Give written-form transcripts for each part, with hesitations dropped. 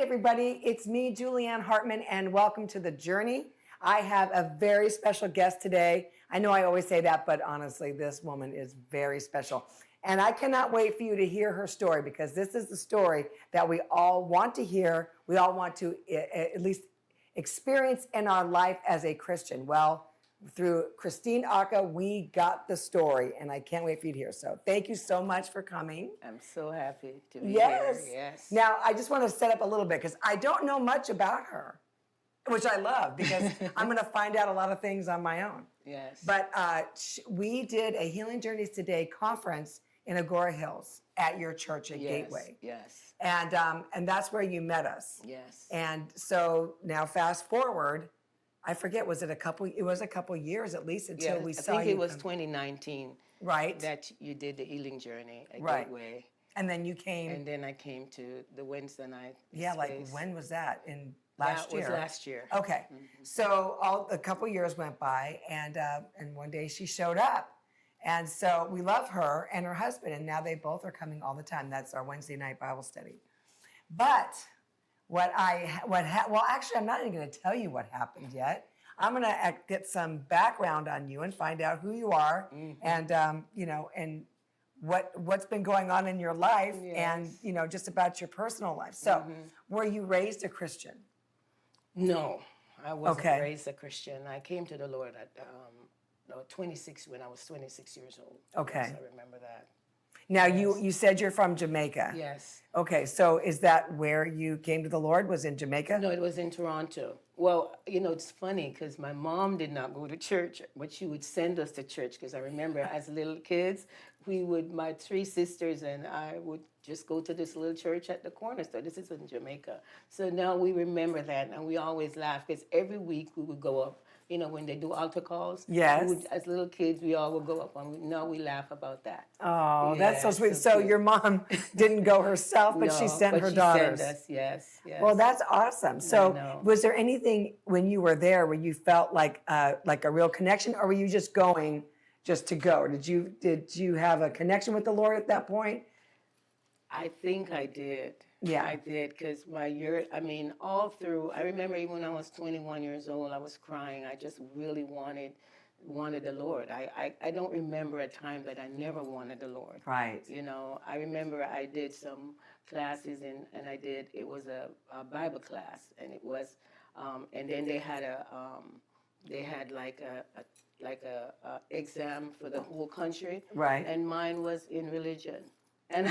everybody. It's me, Julieann Hartman, and welcome to The Journey. I have a very special guest today. I know I always say that, but honestly, this woman is very special. And I cannot wait for you to hear her story, because this is the story that we all want to hear. We all want to at least experience in our life as a Christian. Well, through Christine Acka, we got the story, and I can't wait for you to hear. So thank you so much for coming. I'm so happy to be here. Yes. Now, I just want to set up a little bit, because I don't know much about her, which I love, because I'm going to find out a lot of things on my own. Yes. But we did a Healing Journeys Today conference in Agora Hills at your church at Gateway. Yes. And that's where you met us. Yes. And so now fast forward, I forget, it was a couple years at least until we saw you. I think it was 2019. Right. That you did the healing journey at Right. Gateway. And then you came. And then I came to the Wednesday night. Yeah, space. like when was that? In last year? That was last year. Okay. Mm-hmm. So a couple years went by, and one day she showed up. And so we love her and her husband, and now they both are coming all the time. That's our Wednesday night Bible study. But well, actually, I'm not even going to tell you what happened yet. I'm going to get some background on you and find out who you are, and and what's been going on in your life, and just about your personal life. So, were you raised a Christian? No, I wasn't raised a Christian. I came to the Lord at 26 when I was 26 years old. Okay, yes, I remember that. Now, you said you're from Jamaica. Yes. Okay, so is that where you came to the Lord, was in Jamaica? No, it was in Toronto. Well, it's funny because my mom did not go to church, but she would send us to church, because I remember as little kids, my three sisters and I would just go to this little church at the corner store. This is in Jamaica. So now we remember that, and we always laugh, because every week we would go up. When they do altar calls, yes. As little kids, we all would go up, and we laugh about that. Oh, that's so sweet. So your mom didn't go herself, but she sent her daughters. Sent us, yes. Well, that's awesome. So was there anything when you were there where you felt like a real connection, or were you just going just to go? Did you have a connection with the Lord at that point? I think I did. Yeah. I did, because all through, I remember even when I was 21 years old, I was crying. I just really wanted the Lord. I don't remember a time that I never wanted the Lord. Right. I remember I did some classes, and it was a Bible class, and it was, and then they had like a exam for the whole country. Right. And mine was in religion. And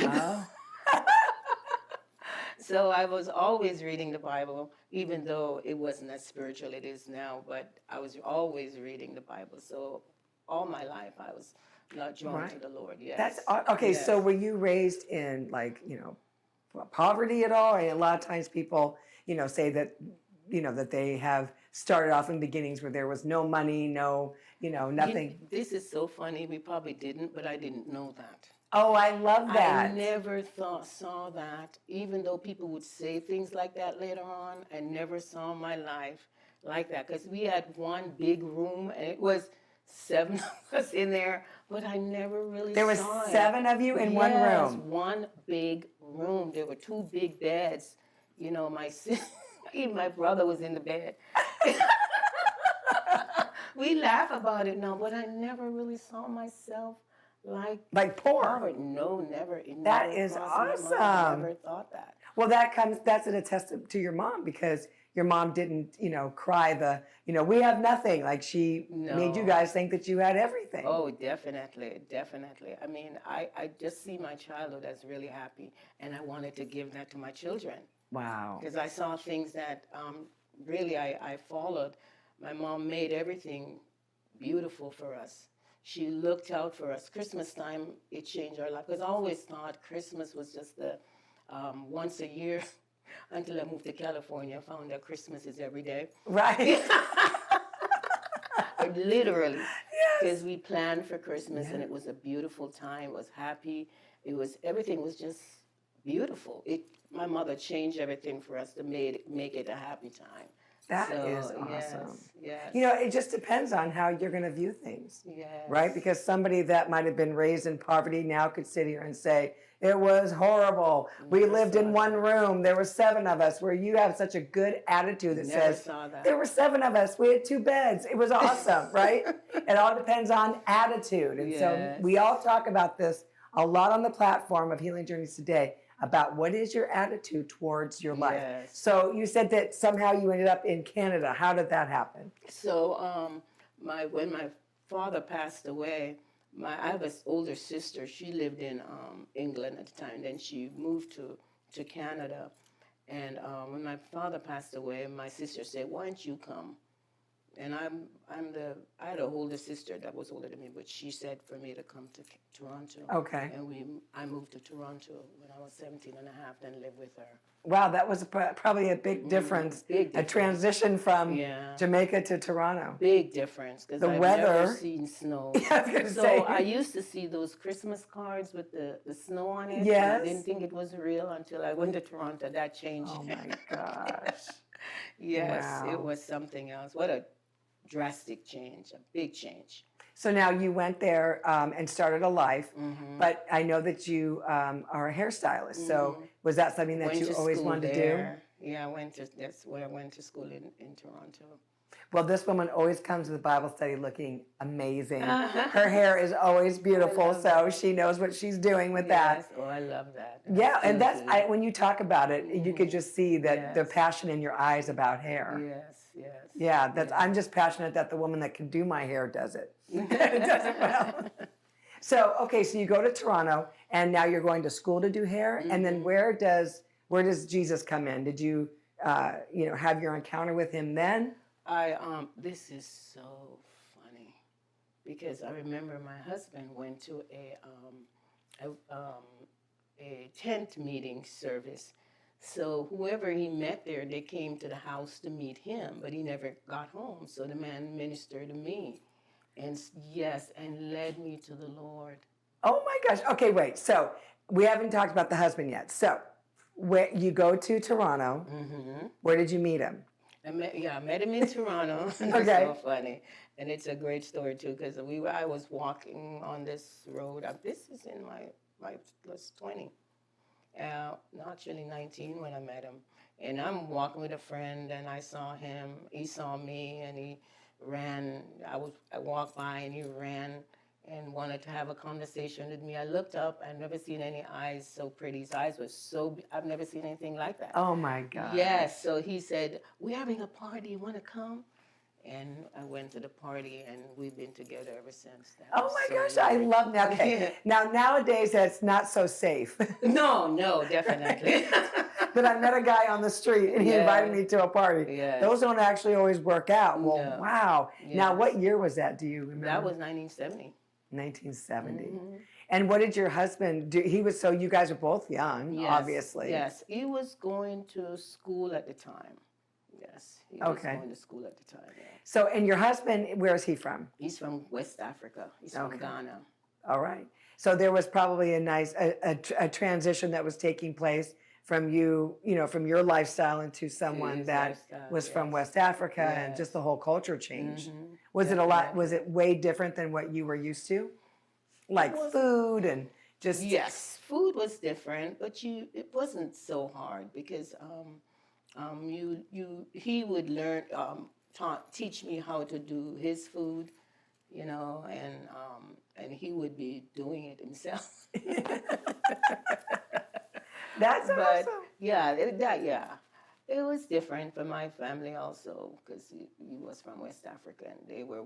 so I was always reading the Bible, even though it wasn't as spiritual it is now, but I was always reading the Bible. So all my life I was not drawn to the Lord. Yes. That's okay. Yes. So were you raised in poverty at all? And a lot of times people, say that, that they have started off in the beginnings where there was no money, nothing. This is so funny. We probably didn't, but I didn't know that. Oh, I love that. I never saw that, even though people would say things like that later on. I never saw my life like that, because we had one big room, and it was 7 of us in there, but I never really saw it. There was 7 of you in one room? One big room. There were 2 big beds. My brother was in the bed. We laugh about it now, but I never really saw myself like poor. No, never. That is awesome. I never thought that. Well, that's an attestation to your mom, because your mom didn't, cry we have nothing. Like she made you guys think that you had everything. Oh, definitely. I just see my childhood as really happy, and I wanted to give that to my children. Wow. Because I saw things that really I followed. My mom made everything beautiful for us. She looked out for us. Christmas time, it changed our life. Because I always thought Christmas was just the once a year until I moved to California. I found that Christmas is every day. Right. Literally. Because we planned for Christmas, and it was a beautiful time. It was happy. Everything was just beautiful. My mother changed everything for us to make it a happy time. That is awesome. Yes. It just depends on how you're going to view things. Yes. Right? Because somebody that might have been raised in poverty now could sit here and say, It was horrible. We Never lived saw in one that. room. There were 7 of us, where you have such a good attitude that Never says, saw that. there were 7 of us. We had 2 beds. It was awesome, right? It all depends on attitude. And so Yes. we all talk about this a lot on the platform of Healing Journeys today, about what is your attitude towards your life. Yes. So you said that somehow you ended up in Canada. How did that happen? So when my father passed away, I have an older sister. She lived in England at the time. Then she moved to Canada. And when my father passed away, my sister said, "Why don't you come?" And I had an older sister that was older than me, but she said for me to come to Toronto. Okay. And I moved to Toronto when I was 17 and a half, then lived with her. Wow, that was probably a big difference. Big A difference. transition from Yeah. Jamaica to Toronto. Big difference, because The I've weather- never seen snow. I was gonna So say. I used to see those Christmas cards with the snow on it. Yes. And I didn't think it was real until I went to Toronto. That changed. Oh my gosh. Yes, Wow. it was something else. What a drastic change, a big change. So now you went there and started a life, Mm-hmm. but I know that you are a hairstylist. So was that something that Went you to always school wanted to do? there. Yeah, that's where I went to school in Toronto. Well, this woman always comes to the Bible study looking amazing. Her hair is always beautiful, love so she knows what she's doing with that. Yes. Oh, I love that. Yeah, and that's Absolutely. when you talk about it, you could just see that the Yes. passion in your eyes about hair. Yes. Yeah, that's. I'm just passionate that the woman that can do my hair does it. Does it well. So okay, so you go to Toronto, and now you're going to school to do hair, and then where does Jesus come in? Did you have your encounter with him then? This is so funny, because I remember my husband went to a tent meeting service. So whoever he met there, they came to the house to meet him, but he never got home. So the man ministered to me, and led me to the Lord. Oh my gosh. Okay, wait. So we haven't talked about the husband yet. So where you go to Toronto, where did you meet him? I met him in Toronto. It's Okay. so funny, and it's a great story too, because I was walking on this road. This is in my plus 20, actually 19 when I met him, and I'm walking with a friend, and I saw him. He saw me, and he ran. I walked by, and he ran and wanted to have a conversation with me. I looked up. I've never seen any eyes so pretty. His eyes were I've never seen anything like that. Oh my God. Yes. So he said, "We're having a party. You want to come?" And I went to the party, and we've been together ever since. Oh my gosh, I love that. Okay. Now nowadays that's not so safe. No, definitely. But I met a guy on the street and he invited me to a party. Yes. Those don't actually always work out. Well, No. wow. Now, Yes. what year was that? Do you remember? That was 1970. 1970. And what did your husband do? So you guys were both young, Yes, obviously. Yes, he was going to school at the time. Yes, he was going to school at the time. Yeah. So, and your husband, where is he from? He's from West Africa. He's from Ghana. All right. So there was probably a nice a transition that was taking place from from your lifestyle into someone his that lifestyle, was from yes. West Africa, and Yes. just the whole culture changed. Mhm, Was it a lot? definitely. Was it way different than what you were used to? Like food and just Yes, food was different, but it wasn't so hard, because he would learn teach me how to do his food, and he would be doing it himself. That's But awesome. it was different for my family also, because he was from West Africa, and they were,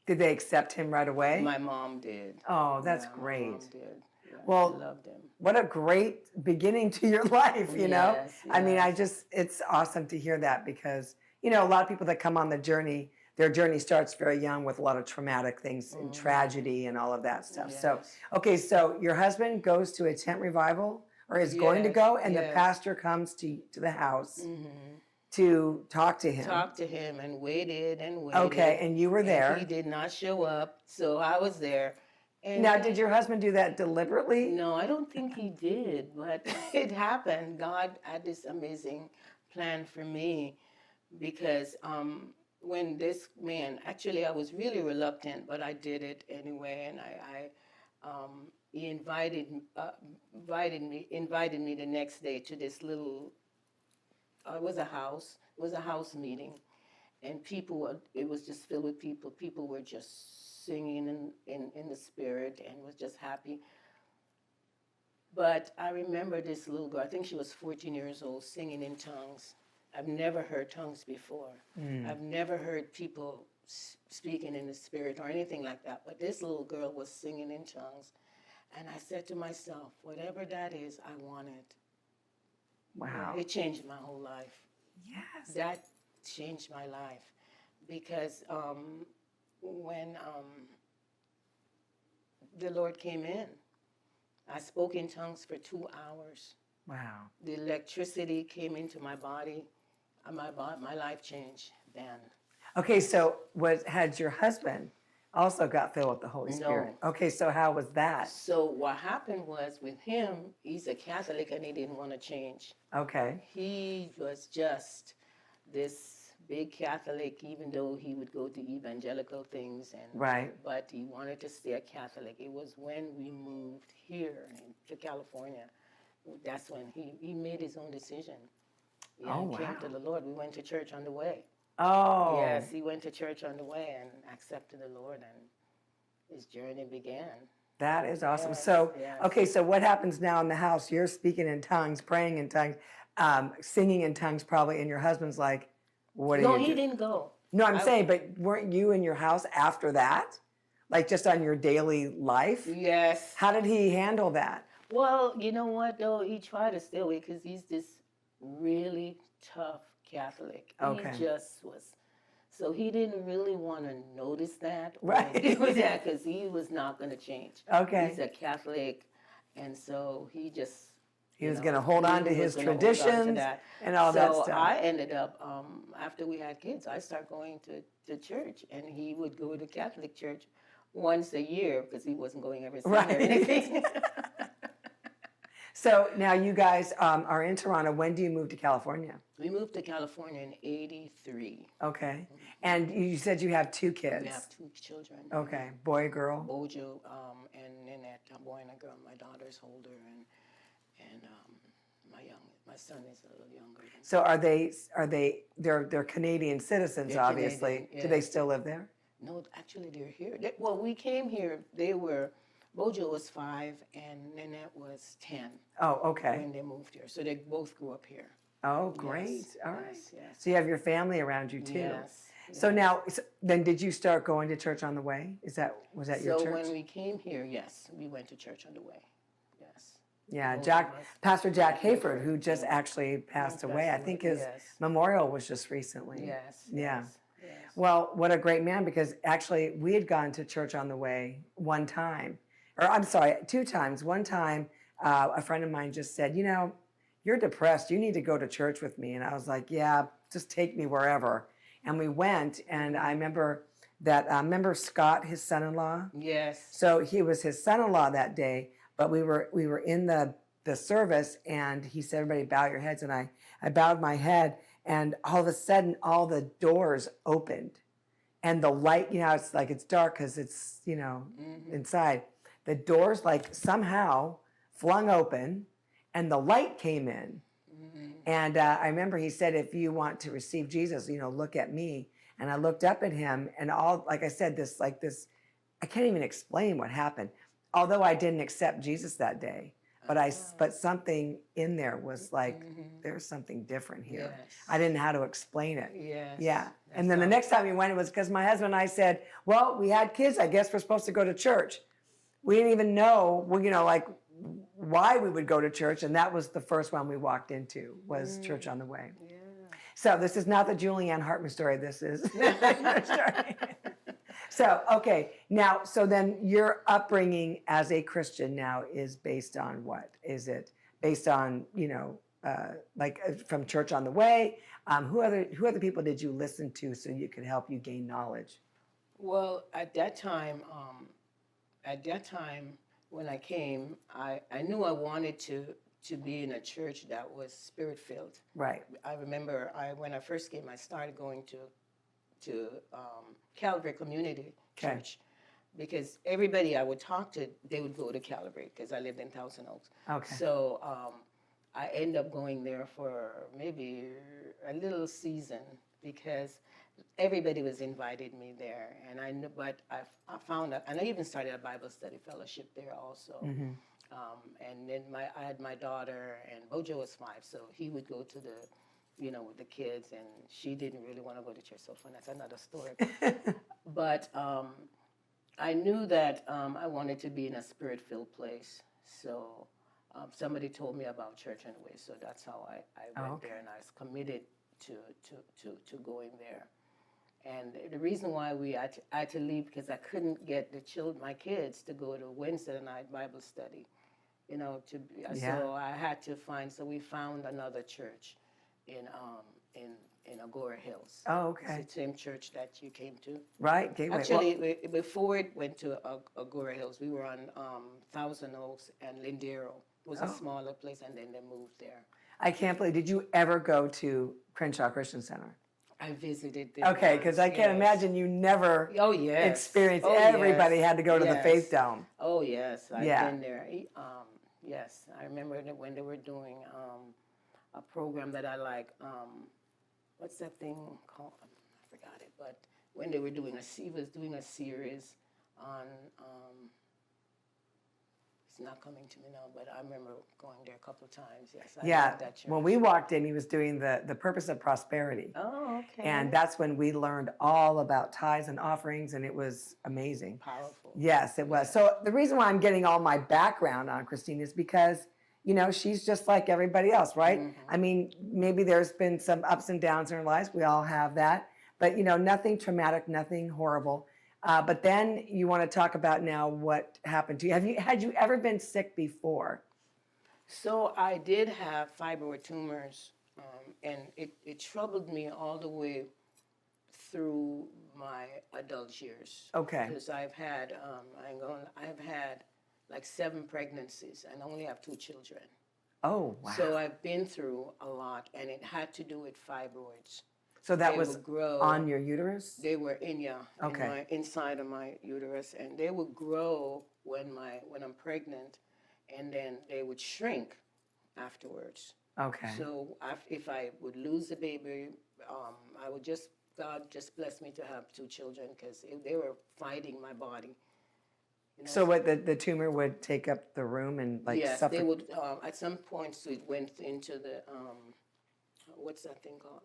Did they accept him right away? my mom did. Oh, that's Yeah, my great. mom did. Yeah, Well, she loved him. What a great beginning to your life, you know? Yes, I mean, yes. it's awesome to hear that, because, a lot of people that come on the journey, their journey starts very young with a lot of traumatic things and tragedy and all of that stuff. So, Yes. okay, so your husband goes to a tent revival, or is going to Yes, go, and the yes. pastor comes to the house Mhm. to talk to him. Talked to him and waited and waited. Okay, and you were there. He did not show up, so I was there. And Now, did your husband do that deliberately? No, I don't think he did, but it happened. God had this amazing plan for me, because when this man, actually I was really reluctant, but I did it anyway, and he invited me the next day to this little. It was a house meeting, and it was just filled with people. People were just singing in the spirit and was just happy. But I remember this little girl, I think she was 14 years old, singing in tongues. I've never heard tongues before. I've never heard people speaking in the spirit or anything like that. But this little girl was singing in tongues. And I said to myself, whatever that is, I want it. Wow. It changed my whole life. Yes. That changed my life. Because when the Lord came in, I spoke in tongues for 2 hours. Wow. The electricity came into my body. My life changed then. Okay, so had your husband also got filled with the Holy Spirit? No. Okay, so how was that? So what happened was with him, he's a Catholic and he didn't want to change. Okay. He was just this big Catholic, even though he would go to evangelical things, but he wanted to stay a Catholic. It was when we moved here to California, that's when he made his own decision. Yeah, Oh, came wow. to the Lord. We went to church on the way. Oh. Yes, he went to church on the way and accepted the Lord, and his journey began. That is awesome. Yes, So, yes. okay, so what happens now in the house? You're speaking in tongues, praying in tongues, singing in tongues probably, and your husband's like, what are you No, doing? he didn't go. No, I'm saying, but weren't you in your house after that? Like just on your daily life? Yes. How did he handle that? Well, you know what, though? He tried to stay away because he's this really tough Catholic. Okay. He just was. So he didn't really want to notice that. Right. Because he was not going to change. Okay. He's a Catholic, and so he just. He was going to hold on to his traditions and all that stuff. So I ended up, after we had kids, I started going to church, and he would go to Catholic church once a year because he wasn't going every Sunday or anything. So now you guys are in Toronto. When do you move to California? We moved to California in '83. Okay. And you said you have 2 kids. We have 2 children. Okay. Boy, girl? Bojo and Nanette, a boy and a girl. My daughter's older, and my son is a little younger. So they're Canadian citizens, They're obviously. Canadian, yes. Do they still live there? No, actually they're here. Well, we came here, Bojo was 5 and Nanette was 10. Oh, okay. When they moved here. So they both grew up here. Oh, great. Yes, All right. yes. So you have your family around you too. Yes. So now, then did you start going to church on the way? Was that your church? So when we came here, yes, we went to church on the way. Yes. Yeah, Pastor Jack Hayford, who just actually passed away. I think his memorial was just recently. Yes. Yeah. Yes. Well, what a great man, because actually we had gone to church on the way one time, or I'm sorry, 2 times. One time, a friend of mine just said, you're depressed. You need to go to church with me. And I was like, yeah, just take me wherever. And we went, and I remember that, remember Scott, his son-in-law? Yes. So he was his son-in-law that day, but we were in the service, and he said, everybody bow your heads. And I bowed my head, and all of a sudden, all the doors opened. And the light, it's like it's dark because it's, inside. The doors like somehow flung open, and the light came in. And I remember he said, if you want to receive Jesus, look at me. And I looked up at him, and like I said, this, I can't even explain what happened. Although I didn't accept Jesus that day, but something in there was like, there's something different here. Yes. I didn't know how to explain it. Yes. Yeah. And then the next time we went, it was because my husband and I said, well, we had kids. I guess we're supposed to go to church. We didn't even know, why we would go to church. And that was the first one we walked into, was Church on the Way. Yeah. So this is not the Julieann Hartman story. This is your story. So, okay. Now, so then your upbringing as a Christian now is based on what? Is it based on, from Church on the Way? Who other people did you listen to so you could help you gain knowledge? Well, at that time when I came, I knew I wanted to be in a church that was spirit-filled. Right. I remember when I first came, I started going to Calvary Community Church. because everybody I would talk to, they would go to Calibrate because I lived in Thousand Oaks. Okay. So I end up going there for maybe a little season because everybody was invited me there, and I knew, but I found out, and I even started a Bible study fellowship there also. And then I had my daughter, and Bojo was 5, so he would go to the, with the kids, and she didn't really want to go to church. So fun, that's another story. But I knew that I wanted to be in a spirit-filled place, so somebody told me about church anyway, so that's how I went there, and I was committed to going there. And the reason why I had to leave because I couldn't get my kids to go to Wednesday night Bible study, so I had to so we found another church in Agora Hills. Oh, okay. It's the same church that you came to. Right, Gateway. Actually, before it went to Agora Hills, we were on Thousand Oaks and Lindero. It was a smaller place, and then they moved there. I can't believe, did you ever go to Crenshaw Christian Center? I visited there. Okay, because I can't imagine you never experienced. Everybody had to go to the Faith Dome. Oh, yes. I've been there. Yes, I remember when they were doing a program that I like. What's that thing called? I forgot it. But when they were doing he was doing a series on. It's not coming to me now, but I remember going there a couple of times. Yes, I loved that church. When we walked in, he was doing the purpose of prosperity. Oh, okay. And that's when we learned all about tithes and offerings, and it was amazing. Powerful. Yes, it was. So the reason why I'm getting all my background on Christine is because, she's just like everybody else, right? I mean, maybe there's been some ups and downs in her lives. We all have that. But, nothing traumatic, nothing horrible. But then you want to talk about now what happened to you. Had you ever been sick before? So I did have fibroid tumors, and it troubled me all the way through my adult years. Okay. Because I've had like 7 pregnancies and I only have 2 children. Oh, wow. So I've been through a lot, and it had to do with fibroids. So that was on your uterus? They were inside of my uterus, and they would grow when I'm pregnant, and then they would shrink afterwards. Okay. So if I would lose the baby, God just blessed me to have 2 children because they were fighting my body. So what the tumor would take up the room and yes, suffer? They would. At some points, it went into the. What's that thing called?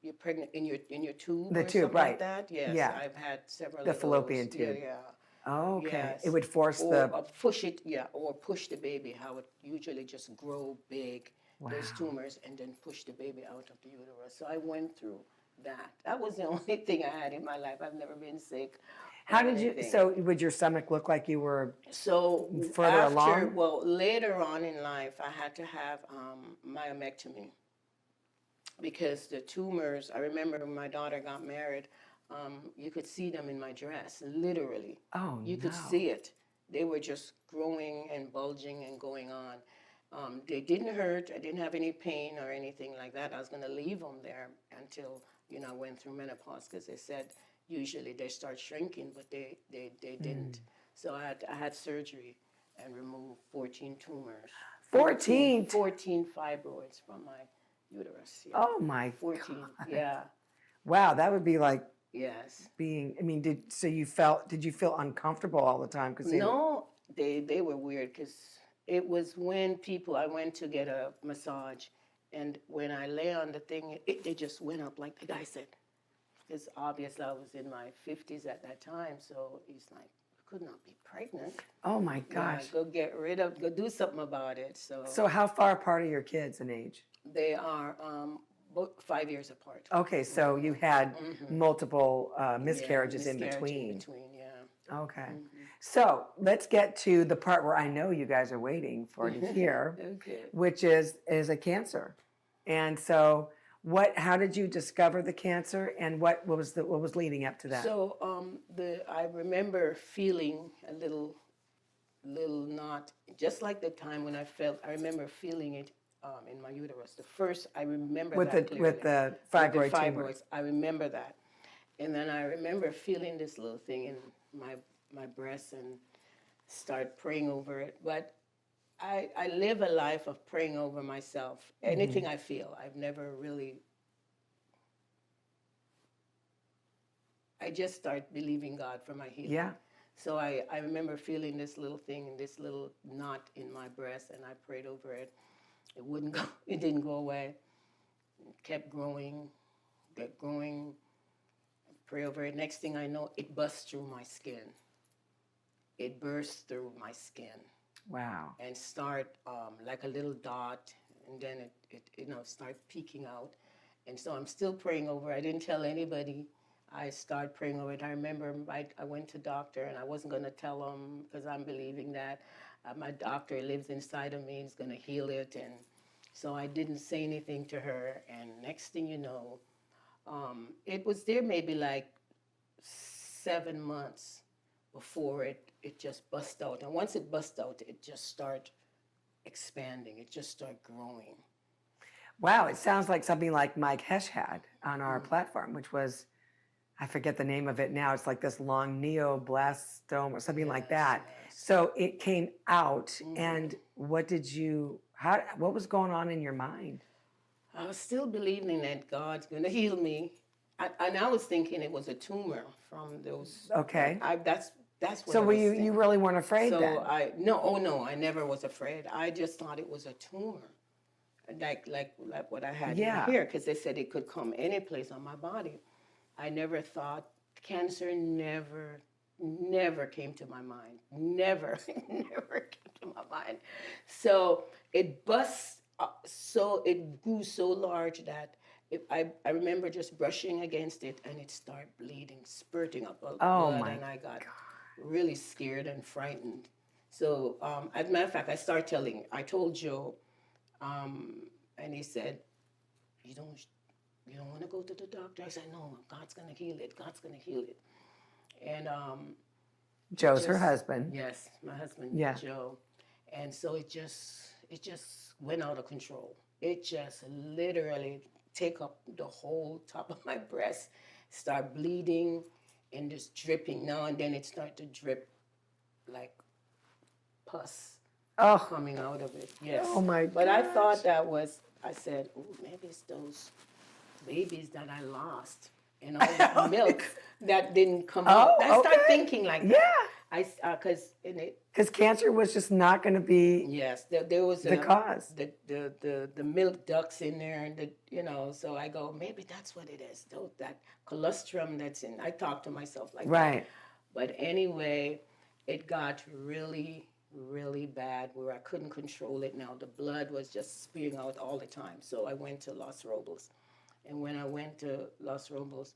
You're pregnant in your tube. The tube, right? Like that. Yes, yeah. I've had several. The of fallopian those. tube. Yeah. Oh, okay. Yes. It would force or push it. Yeah, or push the baby. How it usually just grow big. Wow. Those tumors, and then push the baby out of the uterus. So I went through that. That was the only thing I had in my life. I've never been sick. How did you? So would your stomach look like you were further along? Well, later on in life, I had to have myomectomy because the tumors. I remember when my daughter got married. You could see them in my dress, literally. Oh, you could see it. They were just growing and bulging and going on. They didn't hurt. I didn't have any pain or anything like that. I was going to leave them there until I went through menopause because they said. Usually they start shrinking, but they didn't. So I had surgery and removed 14 tumors. 14 fibroids from my uterus. Yeah. Oh my 14, God. yeah. Wow, that would be like yes. Did you feel uncomfortable all the time? No, they were weird because it was when I went to get a massage, and when I lay on the thing, they just went up like the guy said. Because obviously I was in my 50s at that time, so he's like, I could not be pregnant. Oh my gosh. Yeah, go do something about it. So how far apart are your kids in age? They are both 5 years apart. Okay, so you had multiple miscarriages in between. Yeah. Okay. So let's get to the part where I know you guys are waiting for to hear, which is a cancer. And so how did you discover the cancer, and what was leading up to that? So I remember feeling a little knot, just like the time when I remember feeling it in my uterus. The first I remember with the fibroid tumor. I remember that, and then I remember feeling this little thing my breast and start praying over it. But I live a life of praying over myself. Anything I feel, I've never really. I just start believing God for my healing. Yeah. So I remember feeling this little thing, this little knot in my breast, and I prayed over it. It wouldn't go. It didn't go away. It kept growing, kept growing. Pray over it. Next thing I know, it busts through my skin. It bursts through my skin. Wow. And start like a little dot, and then it start peeking out. And so I'm still praying over it. I didn't tell anybody. I started praying over it. I remember I went to doctor, and I wasn't going to tell him because I'm believing that my doctor lives inside of me. He's going to heal it. And so I didn't say anything to her. And next thing you know, it was there maybe like 7 months before it just bust out. And once it bust out, it just started expanding. It just started growing. Wow, it sounds like something like Mike Hoesch had on our platform, which was, I forget the name of it now. It's like this long neoblastoma or something like that. Yes. So it came out, and what was going on in your mind? I was still believing that God's going to heal me. And I was thinking it was a tumor from those. Okay. That's what So I were was you thinking. really weren't afraid then? No, I never was afraid. I just thought it was a tumor. Like what I had here, because they said it could come any place on my body. I never thought cancer never came to my mind. Never came to my mind. So it busts, so it grew so large that I remember just brushing against it, and it started bleeding, spurting up blood, and I got really scared and frightened. So as a matter of fact, I told Joe, and he said, you don't want to go to the doctor? I said, no, God's going to heal it. God's going to heal it. And Joe's her husband. Yes, my husband, Joe. And so it just went out of control. It just literally take up the whole top of my breast, start bleeding and just dripping. Now and then it started to drip like pus coming out of it. Yes. Oh my But I thought I said, oh, maybe it's those babies that I lost and all that milk that didn't come out. I started thinking like that. Yeah. Because cancer was just not going to be. Yes, there was the cause. The milk ducts in there, and so I go, maybe that's what it is. That colostrum that's in. I talk to myself like that. Right. But anyway, it got really, really bad where I couldn't control it now. The blood was just spewing out all the time. So I went to Los Robles. And when I went to Los Robles,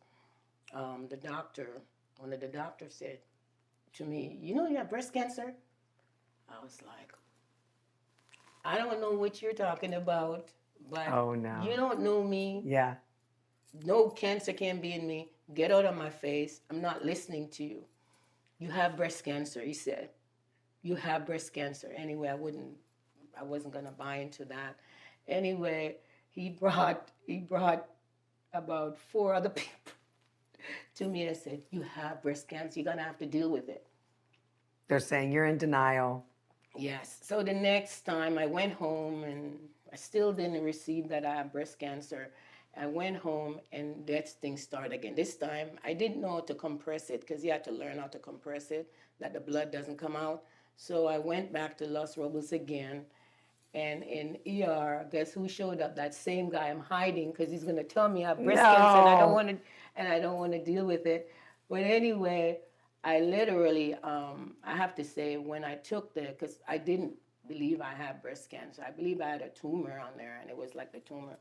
one of the doctors said to me, you have breast cancer? I was like, I don't know what you're talking about, but you don't know me. Yeah. No cancer can be in me. Get out of my face. I'm not listening to you. You have breast cancer, he said. You have breast cancer. Anyway, I wasn't going to buy into that. Anyway, he brought about 4 other people to me and said, you have breast cancer. You're going to have to deal with it. They're saying you're in denial. Yes. So the next time I went home, and I still didn't receive that I have breast cancer. I went home, and that thing started again. This time, I didn't know how to compress it because you had to learn how to compress it, that the blood doesn't come out. So I went back to Los Robles again, and in ER, guess who showed up? That same guy. I'm hiding because he's going to tell me I have breast cancer, and I don't want to deal with it. But anyway, I literally, I have to say, when I took because I didn't believe I had breast cancer. I believe I had a tumor on there, and it was like the tumor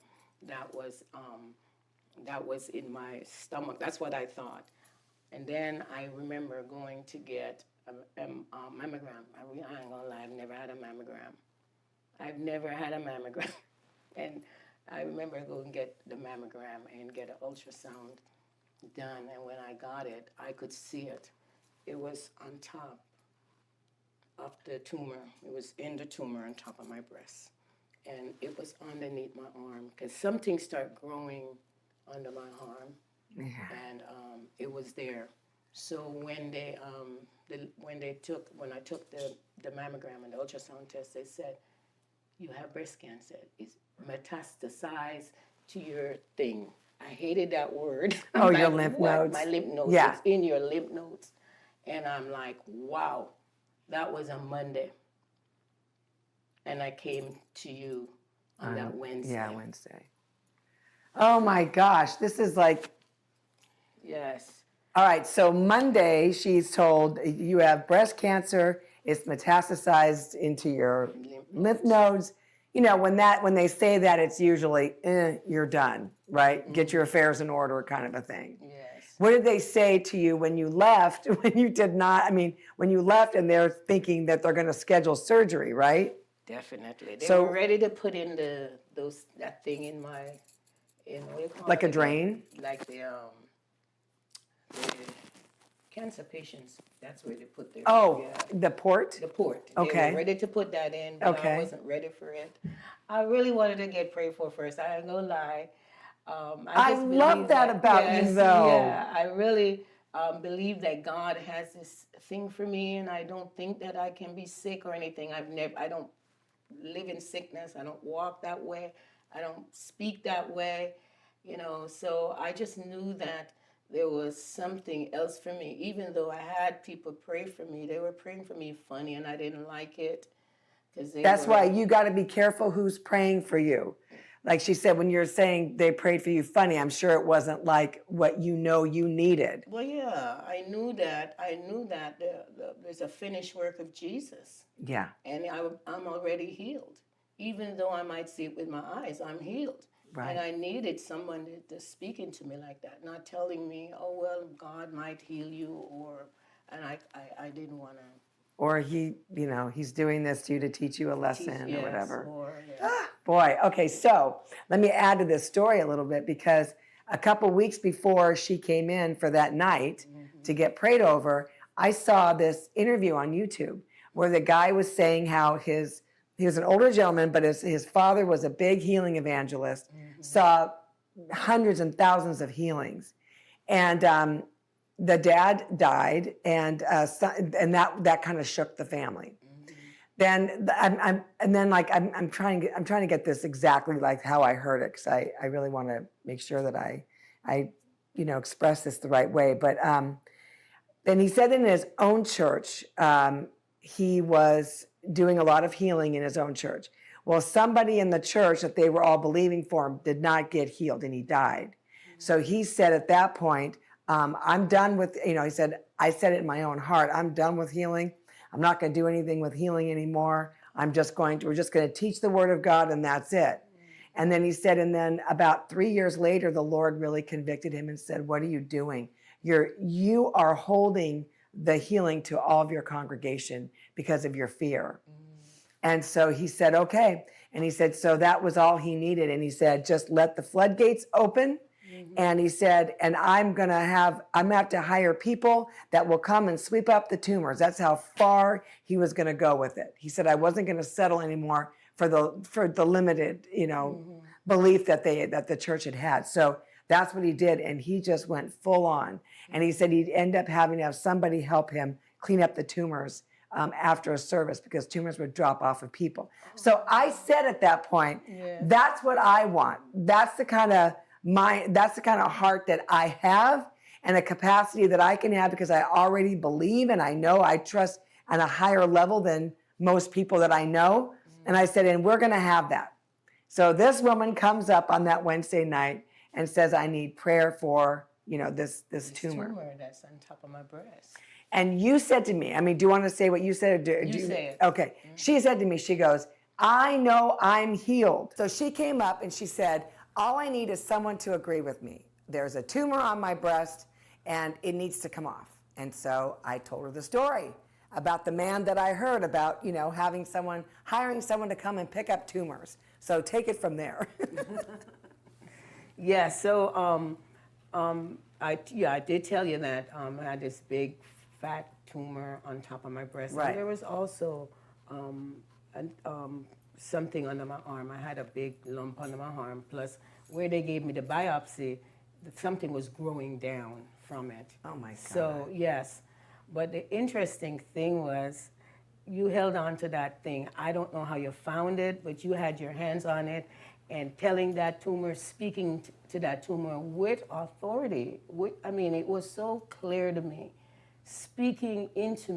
that was in my stomach. That's what I thought. And then I remember going to get a mammogram. I ain't gonna lie, I've never had a mammogram. I've never had a mammogram. And I remember going to get the mammogram and get an ultrasound done. And when I got it, I could see it. It was on top of the tumor. It was in the tumor on top of my breast. And it was underneath my arm because something started growing under my arm. Yeah. And it was there. So when I took the mammogram and the ultrasound test, they said, you have breast cancer. It's metastasized to your thing. I hated that word. Oh, I'm your like, lymph what? nodes? My lymph nodes. Yeah. It's in your lymph nodes. And I'm like, wow, that was a Monday. And I came to you on that Wednesday. Yeah, Wednesday. Oh my gosh, this is like, Yes. all right, so Monday she's told you have breast cancer, it's metastasized into your lymph nodes. You know, when they say that, it's usually, you're done, right? Get your affairs in order kind of a thing. Yes. What did they say to you when you left, when you did not, I mean, when you left and they're thinking that they're going to schedule surgery, right? Definitely. They So- were ready to put in that thing in my, what do you call Like it a again? drain? Like the cancer patients, that's where they put their, Oh, yeah, the port? the port. Okay. They were ready to put that in, but Okay. I wasn't ready for it. I really wanted to get prayed for first. I ain't gonna lie. I just love believe that about you, though. Yeah, I really believe that God has this thing for me, and I don't think that I can be sick or anything. I don't live in sickness. I don't walk that way. I don't speak that way. You know, so I just knew that there was something else for me. Even though I had people pray for me, they were praying for me funny, and I didn't like it. That's why you got to be careful who's praying for you. Like she said, when you're saying they prayed for you funny, I'm sure it wasn't like what you know you needed. Well, yeah, I knew that. There's a finished work of Jesus. Yeah. And I'm already healed. Even though I might see it with my eyes, I'm healed. Right. And I needed someone to speaking to me like that, not telling me, oh, well, God might heal you, and I didn't want to. Or he's doing this to you to teach you a lesson Yes, or whatever. yeah. Boy, okay, so let me add to this story a little bit because a couple weeks before she came in for that night to get prayed over, I saw this interview on YouTube where the guy was saying how he was an older gentleman, but his father was a big healing evangelist, saw hundreds and thousands of healings. And the dad died, and that kind of shook the family. Then I'm trying to get this exactly like how I heard it because I really want to make sure that I express this the right way. But then he said in his own church he was doing a lot of healing in his own church. Well, somebody in the church that they were all believing for him did not get healed, and he died. So he said at that point, I'm done with, he said, I said it in my own heart, I'm done with healing. I'm not going to do anything with healing anymore. we're just going to teach the word of God, and that's it. And then he said, and then about 3 years later, the Lord really convicted him and said, what are you doing? You are holding the healing to all of your congregation because of your fear. And so he said, okay. And he said, so that was all he needed. And he said, just let the floodgates open. And he said, and I'm going to have to hire people that will come and sweep up the tumors. That's how far he was going to go with it. He said, I wasn't going to settle anymore for the limited, belief that the church had. So that's what he did. And he just went full on. And he said he'd end up having to have somebody help him clean up the tumors after a service because tumors would drop off of people. So I said at that point, that's what I want. That's the kind of heart that I have and a capacity that I can have because I already believe and I know I trust on a higher level than most people that I know. And I said, and we're going to have that. So this woman comes up on that Wednesday night and says, I need prayer for, this tumor. Tumor that's on top of my breast. And you said to me, do you want to say what you said? Or You say it. Okay. She said to me, she goes, I know I'm healed. So she came up and she said, all I need is someone to agree with me. There's a tumor on my breast and it needs to come off. And so I told her the story about the man that I heard about, hiring someone to come and pick up tumors. So take it from there. Yeah, so I did tell you that I had this big fat tumor on top of my breast. Right. And there was also something under my arm. I had a big lump under my arm. Plus, where they gave me the biopsy, something was growing down from it. Oh my God. So, yes. But the interesting thing was you held on to that thing. I don't know how you found it, but you had your hands on it and telling that tumor, speaking to that tumor with authority. I mean, it was so clear to me. Speaking into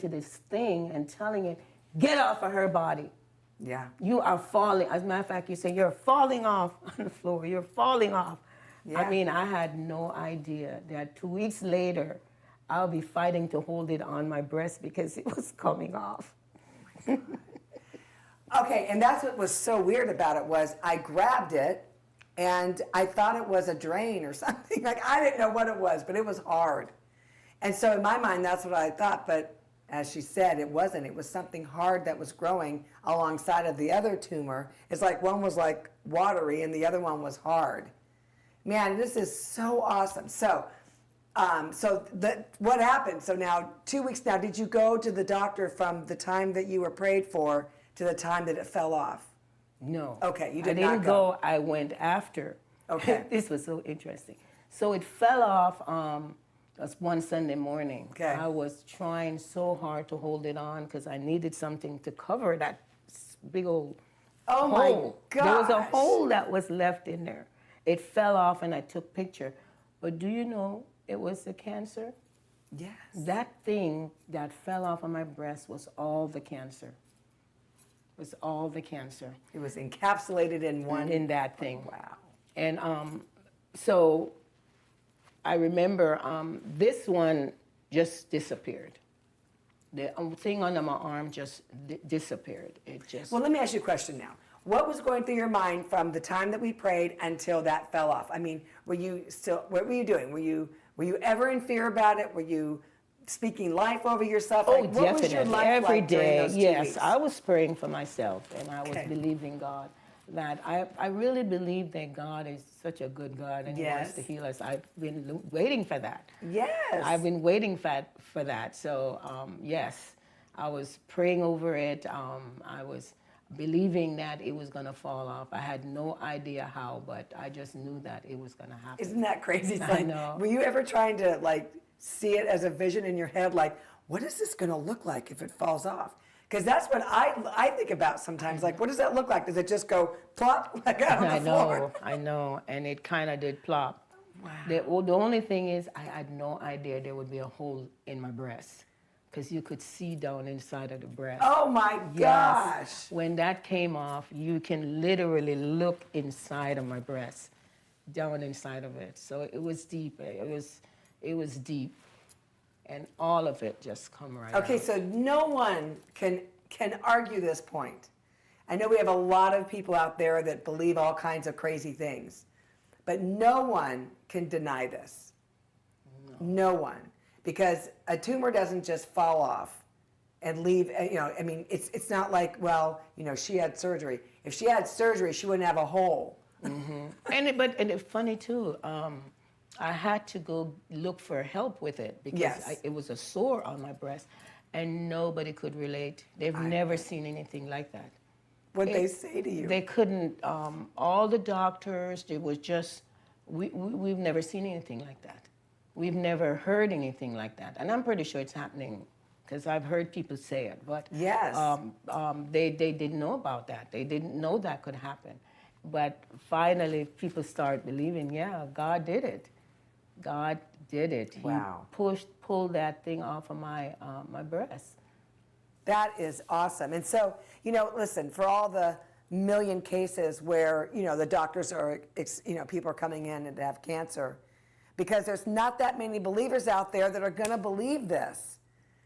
this thing and telling it, get off of her body. Yeah. You are falling. As a matter of fact, you say, you're falling off on the floor. You're falling off. Yeah. I mean, I had no idea that 2 weeks later, I'll be fighting to hold it on my breast because it was coming off. Okay, and that's what was so weird about it was I grabbed it and I thought it was a drain or something. Like, I didn't know what it was, but it was hard. And so in my mind, that's what I thought. But as she said, it wasn't. It was something hard that was growing alongside of the other tumor. It's like one was like watery and the other one was hard. Man, this is so awesome. So, what happened? So now, 2 weeks now, did you go to the doctor from the time that you were prayed for to the time that it fell off? No. Okay, you did I not didn't go. I went after. Okay. This was so interesting. So it fell off that's one Sunday morning. Okay. I was trying so hard to hold it on because I needed something to cover that big old Oh hole. my gosh. There was a hole that was left in there. It fell off and I took picture. But do you know it was the cancer? Yes. That thing that fell off of my breast was all the cancer. It was all the cancer. It was encapsulated in one. In that thing. Wow. And so I remember this one just disappeared. The thing under my arm just disappeared. It just. Well, let me ask you a question now. What was going through your mind from the time that we prayed until that fell off? I mean, what were you doing? Were you ever in fear about it? Were you speaking life over yourself? Oh, Like, what definitely. was your life Every like during day, those 2 yes. weeks? I was praying for myself, and I was Okay. believing God. That I really believe that God is such a good God, and He wants Yes. to heal us. I've been waiting for that. Yes. I've been waiting for that. So, yes, I was praying over it. I was believing that it was going to fall off. I had no idea how, but I just knew that it was going to happen. Isn't that crazy? It's I like, know. Were you ever trying to like see it as a vision in your head? Like, what is this going to look like if it falls off? Because that's what I think about sometimes. Like, what does that look like? Does it just go plop like out on the floor? I know, and it kind of did plop. Wow. The only thing is, I had no idea there would be a hole in my breast, because you could see down inside of the breast. Oh my gosh. Yes. When that came off, you can literally look inside of my breast, down inside of it. So it was deep. It was deep, and all of it just come right Okay, out. so no one can argue this point. I know we have a lot of people out there that believe all kinds of crazy things, but no one can deny this. No one. Because a tumor doesn't just fall off and leave, I mean, it's not like, well, she had surgery. If she had surgery, she wouldn't have a hole. Mm-hmm. And it's funny too, I had to go look for help with it because Yes. it was a sore on my breast and nobody could relate. They've never seen anything like that. What'd they say to you? They couldn't, all the doctors, it was just, we've never seen anything like that. We've never heard anything like that. And I'm pretty sure it's happening because I've heard people say it. But Yes. They didn't know about that. They didn't know that could happen. But finally, people start believing, yeah, God did it. God did it. Wow. He pulled that thing off of my breast. That is awesome. And so, listen, for all the million cases where, the doctors are, people are coming in and have cancer, because there's not that many believers out there that are going to believe this.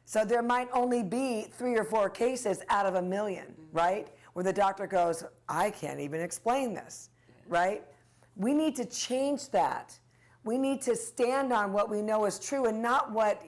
So there might only be 3 or 4 cases out of 1 million, right? Where the doctor goes, I can't even explain this, right? We need to change that. We need to stand on what we know is true and not what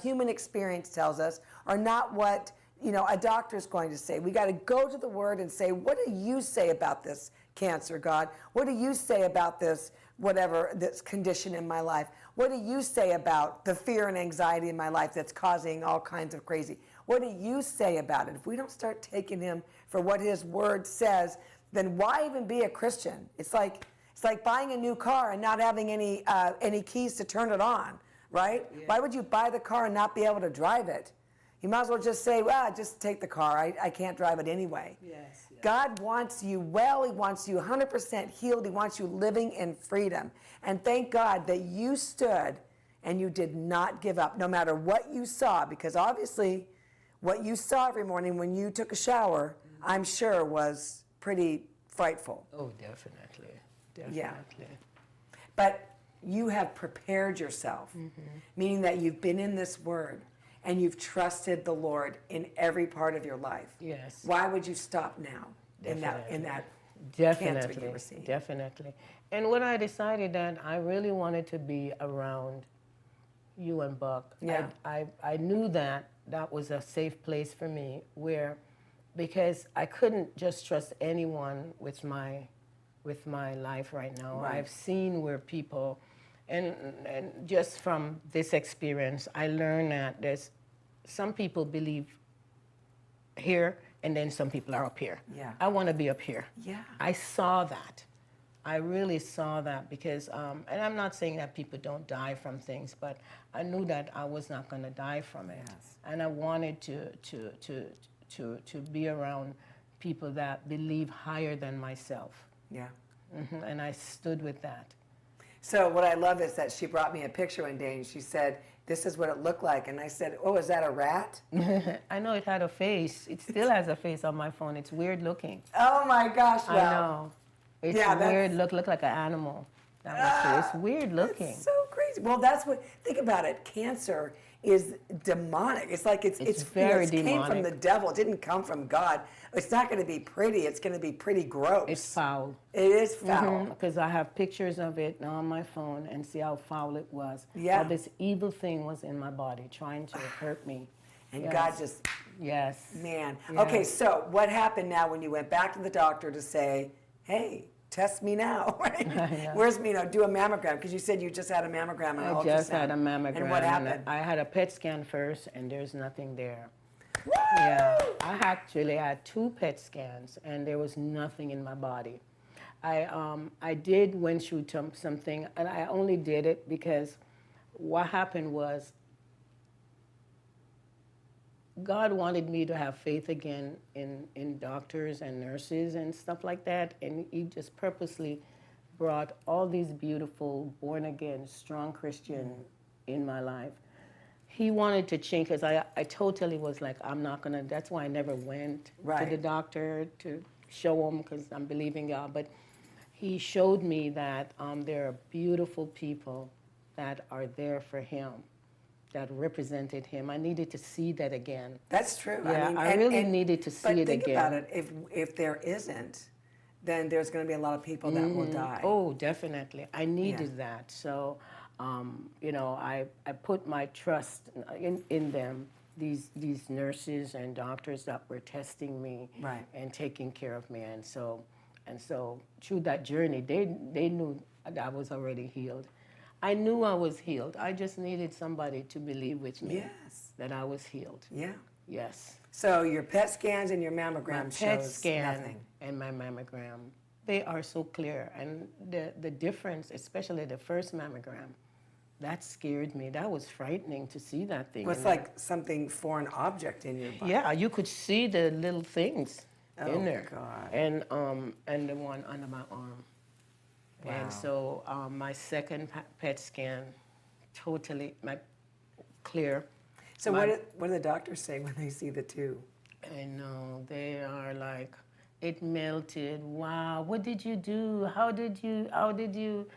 human experience tells us, or not what a doctor's going to say. We got to go to the Word and say, what do you say about this cancer, God? What do you say about this, whatever, this condition in my life? What do you say about the fear and anxiety in my life that's causing all kinds of crazy? What do you say about it? If we don't start taking Him for what His Word says, then why even be a Christian? It's like It's like buying a new car and not having any keys to turn it on, right? Yeah. Why would you buy the car and not be able to drive it? You might as well just say, well, just take the car. I can't drive it anyway. Yes, yes. God wants you well. He wants you 100% healed. He wants you living in freedom. And thank God that you stood and you did not give up, no matter what you saw, because obviously what you saw every morning when you took a shower, I'm sure was pretty frightful. Oh, definitely. Definitely. Yeah. But you have prepared yourself, meaning that you've been in this word and you've trusted the Lord in every part of your life. Yes. Why would you stop now in that cancer Definitely. you received? Definitely. And when I decided that I really wanted to be around you and Buck, Yeah. I knew that was a safe place for me because I couldn't just trust anyone with my life right now. Right. I've seen where people, and just from this experience, I learned that there's some people believe here, and then some people are up here. Yeah. I want to be up here. Yeah. I saw that. I really saw that because, and I'm not saying that people don't die from things, but I knew that I was not going to die from it. Yes. And I wanted to be around people that believe higher than myself. Yeah. And I stood with that. So what I love is that she brought me a picture one day and she said, this is what it looked like. And I said, oh, is that a rat? I know it had a face. It still has a face on my phone. It's weird looking. Oh my gosh, I know. It's weird. Look like an animal. It's weird looking. It's so crazy. Well, that's what, think about it. Cancer is demonic. It's like it's very it came demonic. from the devil. It didn't come from God. It's not going to be pretty. It's going to be pretty gross. It's foul. It is foul. Because I have pictures of it on my phone and see how foul it was. Yeah. How this evil thing was in my body trying to hurt me. And Yes. God just, Yes. man. Yeah. Okay, so what happened now when you went back to the doctor to say, hey, test me now, right? Where's me, do a mammogram, because you said you just had a mammogram and an I just ultrasound. had a mammogram. And what happened? I had a PET scan first, and there's nothing there. Woo! Yeah, I actually had 2 PET scans, and there was nothing in my body. I did went through something, and I only did it because what happened was God wanted me to have faith again in doctors and nurses and stuff like that, and He just purposely brought all these beautiful, born-again, strong Christians in my life. He wanted to change, because I totally was like, I'm not going to, that's why I never went to the doctor to show him, because I'm believing God. But he showed me that there are beautiful people that are there for him, that represented him. I needed to see that again. That's true. Yeah, I really needed to see it again. But think about it. If there isn't, then there's going to be a lot of people that will die. Oh, definitely. I needed that. So, I put my trust in them, these nurses and doctors that were testing me and taking care of me. And so through that journey, they knew that I was already healed. I knew I was healed. I just needed somebody to believe with me that I was healed. Yeah. Yes. So your PET scans and your mammogram PET shows scan nothing. and my mammogram, they are so clear. And the difference, especially the first mammogram, that scared me. That was frightening to see that thing. Well, it's like something foreign object in your body. Yeah, you could see the little things in there. God. And the one under my arm. Wow. And so my second PET scan, totally clear. So what do the doctors say when they see the 2? I know, they are like, it melted. Wow, what did you do? How did you?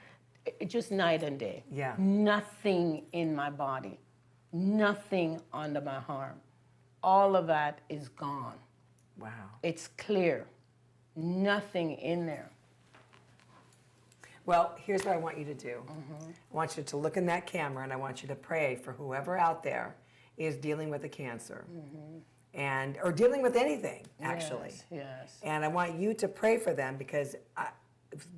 It just night and day. Yeah. Nothing in my body, nothing under my arm. All of that is gone. Wow. It's clear. Nothing in there. Well, here's what I want you to do. I want you to look in that camera and I want you to pray for whoever out there is dealing with a cancer or dealing with anything, actually. Yes. And I want you to pray for them because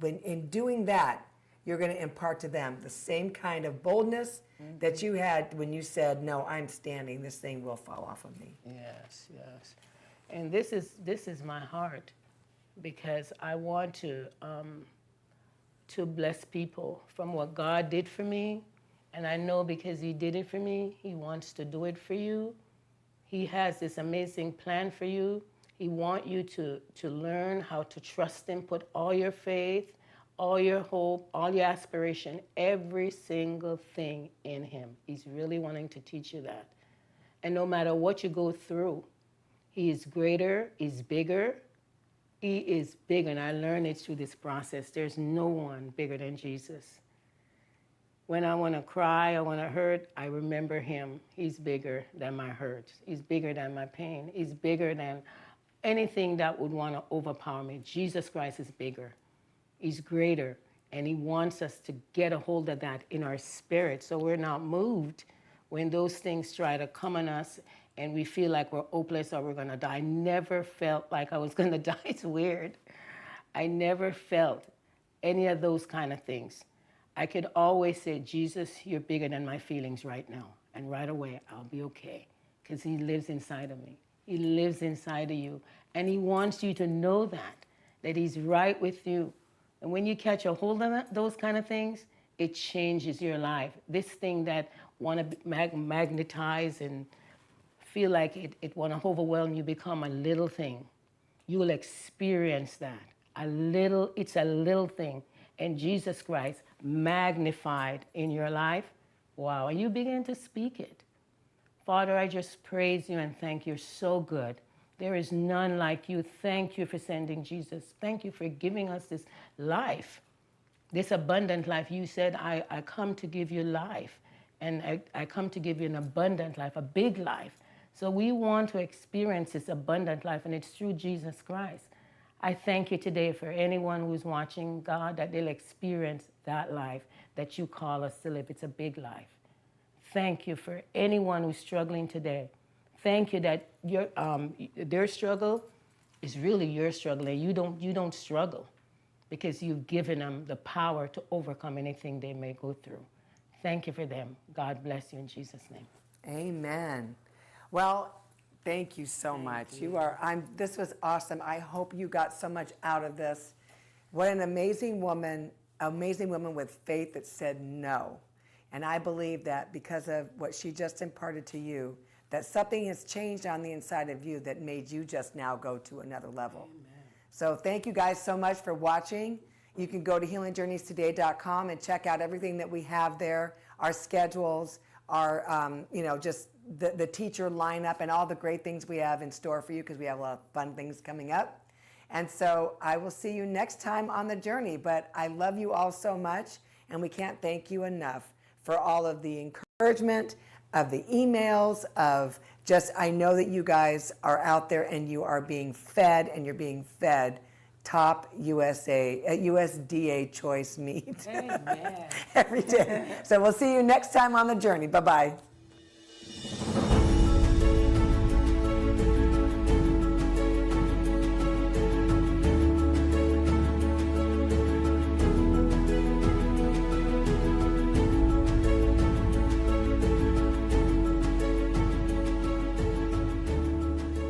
when in doing that, you're going to impart to them the same kind of boldness that you had when you said, no, I'm standing, this thing will fall off of me. Yes. And this is my heart, because I want to to bless people from what God did for me. And I know because he did it for me, he wants to do it for you. He has this amazing plan for you. He wants you to learn how to trust him, put all your faith, all your hope, all your aspiration, every single thing in him. He's really wanting to teach you that. And no matter what you go through, he is greater, he's bigger. He is bigger, and I learned it through this process. There's no one bigger than Jesus. When I want to cry, I want to hurt, I remember him. He's bigger than my hurt. He's bigger than my pain. He's bigger than anything that would want to overpower me. Jesus Christ is bigger. He's greater, and he wants us to get a hold of that in our spirit so we're not moved when those things try to come on us and we feel like we're hopeless or we're going to die. I never felt like I was going to die. It's weird. I never felt any of those kind of things. I could always say, Jesus, you're bigger than my feelings right now. And right away, I'll be okay because he lives inside of me. He lives inside of you. And he wants you to know that he's right with you. And when you catch a hold of those kind of things, it changes your life. This thing that want to magnetize and feel like it want to overwhelm you, become a little thing. You will experience that. It's a little thing. And Jesus Christ magnified in your life. Wow, and you begin to speak it. Father, I just praise you and thank you. You're so good. There is none like you. Thank you for sending Jesus. Thank you for giving us this life, this abundant life. You said, I come to give you life. And I come to give you an abundant life, a big life. So we want to experience this abundant life, and it's through Jesus Christ. I thank you today for anyone who's watching, God, that they'll experience that life that you call us to live. It's a big life. Thank you for anyone who's struggling today. Thank you that their struggle is really your struggle, and you don't struggle because you've given them the power to overcome anything they may go through. Thank you for them. God bless you in Jesus' name. Amen. Well, thank you so much. This was awesome. I hope you got so much out of this. What an amazing woman with faith that said no. And I believe that because of what she just imparted to you, that something has changed on the inside of you that made you just now go to another level. Amen. So thank you guys so much for watching. You can go to healingjourneystoday.com and check out everything that we have there, our schedules, our, just the teacher lineup and all the great things we have in store for you because we have a lot of fun things coming up. And so I will see you next time on the journey. But I love you all so much, and we can't thank you enough for all of the encouragement, of the emails, of just, I know that you guys are out there and you are being fed, and you're being fed top USDA choice meat. Amen. Every day. So we'll see you next time on the journey. Bye-bye.